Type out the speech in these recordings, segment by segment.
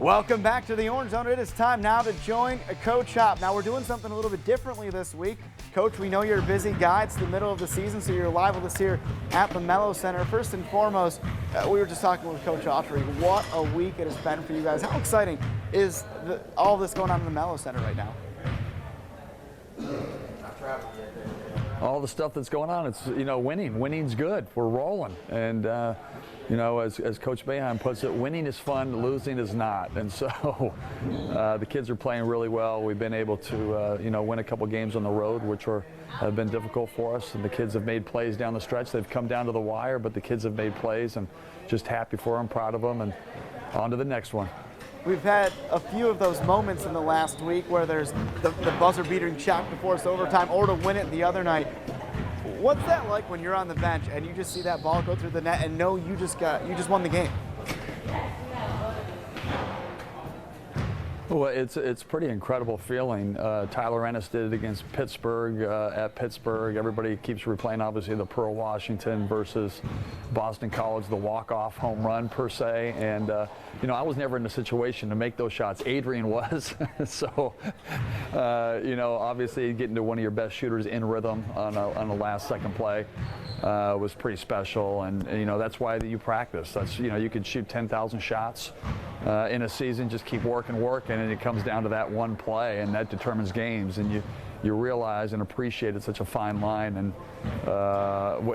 Welcome back to the Orange Zone. It is time now to join Coach Hop. Now we're doing something a little bit differently this week. Coach, we know you're a busy guy. It's the middle of the season, so you're live with us here at the Mello Center. First and foremost, we were just talking with Coach Autry. What a week it has been for you guys. How exciting is all this going on in the Mello Center right now? All the stuff that's going on, it's, winning. Winning's good. We're rolling. And, as Coach Boeheim puts it, winning is fun, losing is not. And so the kids are playing really well. We've been able to, win a couple games on the road, which have been difficult for us. And the kids have made plays down the stretch. They've come down to the wire, but the kids have made plays, and just happy for them, proud of them, and on to the next one. We've had a few of those moments in the last week where there's the buzzer beater shot to force overtime or to win it the other night. What's that like when you're on the bench and you just see that ball go through the net and know you just won the game? Well, it's a pretty incredible feeling. Tyler Ennis did it against Pittsburgh at Pittsburgh. Everybody keeps replaying, obviously, the Pearl Washington versus Boston College, the walk-off home run per se. And I was never in a situation to make those shots. Adrian was. So, obviously getting to one of your best shooters in rhythm on a last-second play was pretty special. And that's why you practice. That's you can shoot 10,000 shots in a season. Just keep working, and it comes down to that one play, and that determines games. And you realize and appreciate it's such a fine line. And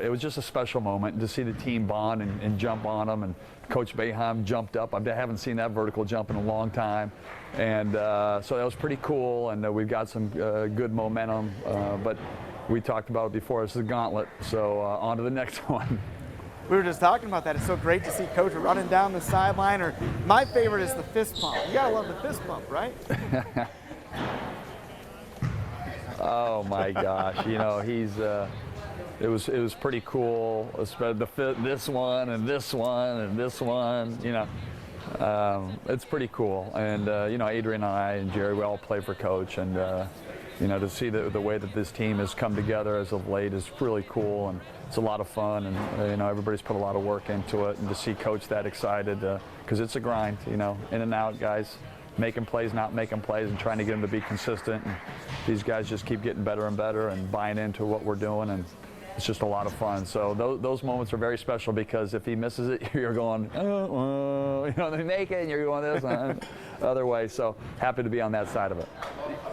it was just a special moment to see the team bond and jump on them. And Coach Boeheim jumped up. I haven't seen that vertical jump in a long time. And so that was pretty cool. And we've got some good momentum. But we talked about it before. It's a gauntlet. So on to the next one. We were just talking about that. It's so great to see Coach running down the sideline. Or my favorite is the fist pump. You gotta love the fist pump, right? Oh my gosh! It was pretty cool. This one and this one and this one. It's pretty cool. And Adrian and I and Jerry, we all play for Coach, and to see the way that this team has come together as of late is really cool, and it's a lot of fun, and everybody's put a lot of work into it, and to see Coach that excited, because it's a grind, in and out, guys, making plays, not making plays, and trying to get them to be consistent. And these guys just keep getting better and better and buying into what we're doing, and it's just a lot of fun. So those moments are very special, because if he misses it, you're going, they make it, and you're going this other way. So happy to be on that side of it.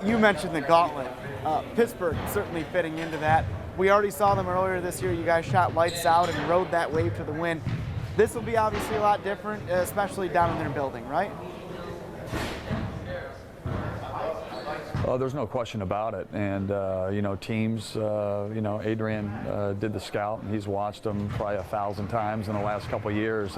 You mentioned the gauntlet. Pittsburgh certainly fitting into that. We already saw them earlier this year. You guys shot lights out and rode that wave to the win. This will be obviously a lot different, especially down in their building, right? Oh, there's no question about it. And, teams, Adrian did the scout, and he's watched them probably 1,000 times in the last couple of years.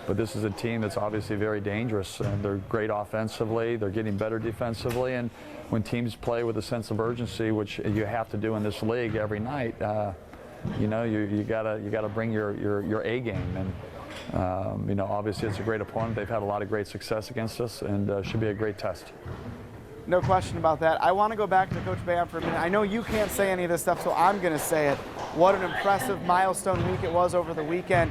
But this is a team that's obviously very dangerous, and they're great offensively. They're getting better defensively. And when teams play with a sense of urgency, which you have to do in this league every night, you gotta bring your A game. And obviously it's a great opponent. They've had a lot of great success against us, and should be a great test. No question about that. I want to go back to Coach Boeheim for a minute. I know you can't say any of this stuff, so I'm going to say it. What an impressive milestone week it was over the weekend.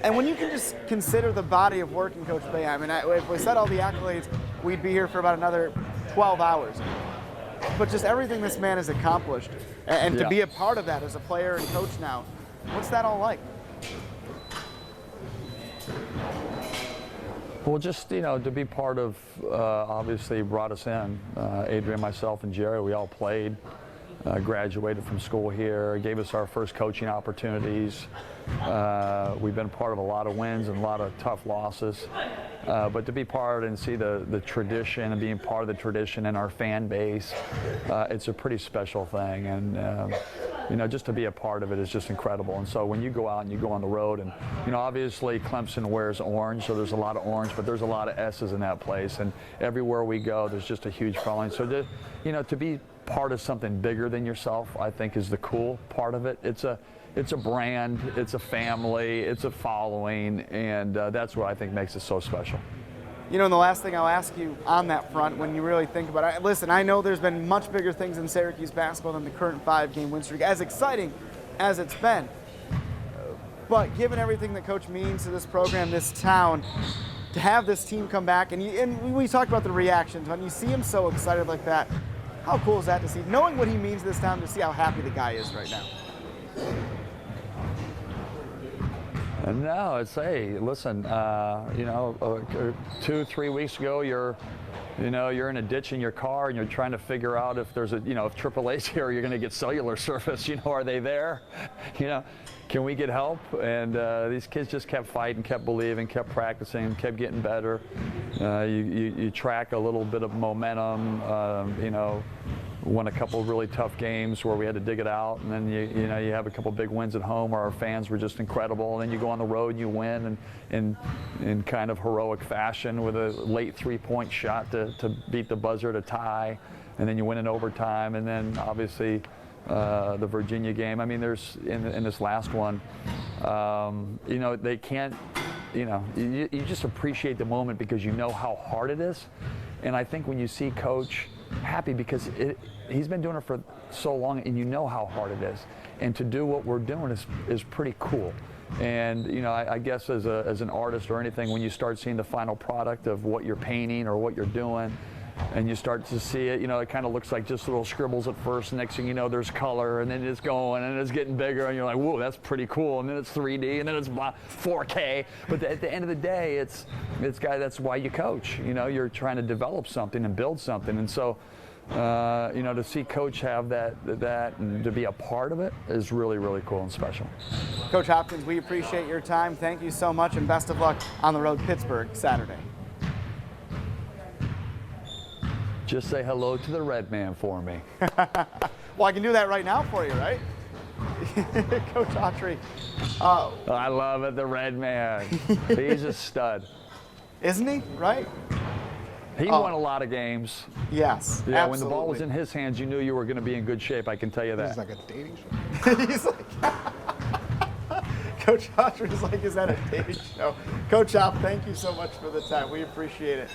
And when you can just consider the body of work in Coach Boeheim, and if we said all the accolades, we'd be here for about another 12 hours. But just everything this man has accomplished, and to be a part of that as a player and coach now, what's that all like? Well, just, to be part of, obviously brought us in. Adrian, myself, and Jerry, we all played, graduated from school here, gave us our first coaching opportunities. We've been part of a lot of wins and a lot of tough losses. But to be part and see the tradition and being part of the tradition in our fan base, it's a pretty special thing. And, just to be a part of it is just incredible. And so when you go out and you go on the road, and, obviously Clemson wears orange, so there's a lot of orange, but there's a lot of S's in that place. And everywhere we go, there's just a huge following. So, to be part of something bigger than yourself, I think, is the cool part of it. It's a brand, it's a family, it's a following, and that's what I think makes it so special. And the last thing I'll ask you on that front, when you really think about it, listen, I know there's been much bigger things in Syracuse basketball than the current 5-game win streak, as exciting as it's been. But given everything that Coach means to this program, this town, to have this team come back, and we talked about the reactions, when you see him so excited like that, how cool is that to see? Knowing what he means this time, to see how happy the guy is right now. No, it's, hey, listen, 2-3 weeks ago, you're in a ditch in your car and you're trying to figure out if there's if AAA's here, you're going to get cellular service. Are they there? Can we get help? And these kids just kept fighting, kept believing, kept practicing, kept getting better. You track a little bit of momentum. Won a couple of really tough games where we had to dig it out, and then you have a couple big wins at home where our fans were just incredible, and then you go on the road and you win in kind of heroic fashion with a late 3-point shot to beat the buzzer to tie, and then you win in overtime, and then obviously the Virginia game. I mean, there's in this last one, they can't, you just appreciate the moment because you know how hard it is, and I think when you see Coach happy because he's been doing it for so long, and you know how hard it is, and to do what we're doing is pretty cool. And I guess as an artist or anything, when you start seeing the final product of what you're painting or what you're doing, and you start to see it, it kind of looks like just little scribbles at first. Next thing you know, there's color, and then it's going, and it's getting bigger, and you're like, whoa, that's pretty cool. And then it's 3D, and then it's 4K. But at the end of the day, that's why you coach. You're trying to develop something and build something. And so, to see Coach have that and to be a part of it is really, really cool and special. Coach Hopkins, we appreciate your time. Thank you so much, and best of luck on the road Pittsburgh Saturday. Just say hello to the red man for me. Well, I can do that right now for you, right? Coach Autry. I love it, the red man. He's a stud. Isn't he? Right? He won a lot of games. Yes, yeah, absolutely. When the ball was in his hands, you knew you were going to be in good shape, I can tell you that. He's like a dating show. He's like, Coach Autry is like, is that a dating show? Coach Hop, thank you so much for the time. We appreciate it.